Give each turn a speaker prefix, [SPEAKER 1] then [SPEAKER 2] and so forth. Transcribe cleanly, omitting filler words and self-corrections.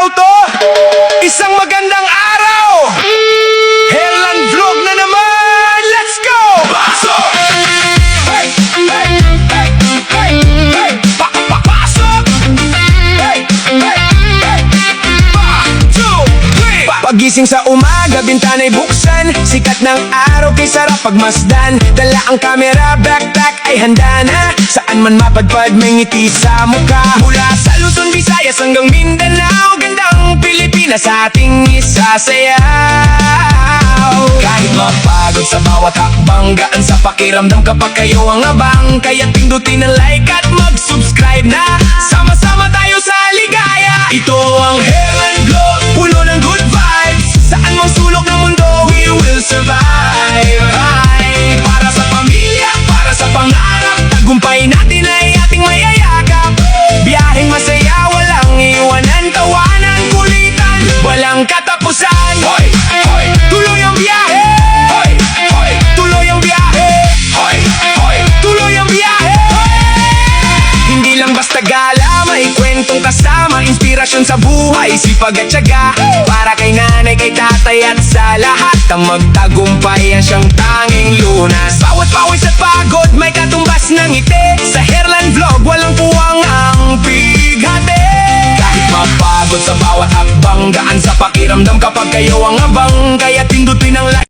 [SPEAKER 1] araw to? Isang magandang araw! Herland Vlog na naman! Let's go! Pasok! Hey! Hey! Hey! Hey! Hey! Pasok! Hey! Hey! Hey! 1, 2, 3! Pagising sa umaga, bintana'y buksan. Sikat ng araw kay sarap pagmasdan. Dala ang camera, backpack ay handa na. Saan man mapadpad, may ngiti sa mukha. Mula sa Luzon, Visayas hanggang Mindanao, gandang Pilipinas sa ating isasayaw. Kahit mapagod sa bawat hakbang, gaan sa pakiramdam kapag kayo ang abang. Kaya pindutin ang like at mag-subscribe na. Sama-sama tayo sa ligaya. Ito ang Herland Vlog, puno ng good vibes. Saan mang sulok ng mundo, we will survive. Ay, para sa pamilya, para sa pangarap, tagumpay natin ay ating mayayakap. Biyaheng masaya, walang iwanan, tawanan, kulitan, walang katapusan. Hoy! Hoy! Tuloy ang biyahe! Hoy! Hoy! Tuloy ang biyahe! Hoy! Hoy! Tuloy ang biyahe! Hindi lang basta gala, may kwentong kasama, inspirasyon sa buhay, sipag at tiyaga. Para kay nanay, kay tatay at sa lahat, ang magtagumpay ang siyang tanging lunas. Bawat pawis at pagod, may katumbas ng ngiti. Sa Herland Vlog, walang puwang ang bighati. Kahit mapagod sa bawat hakbang, gaan sa pakiramdam kapag kayo ang abang. Kaya pindutin ang like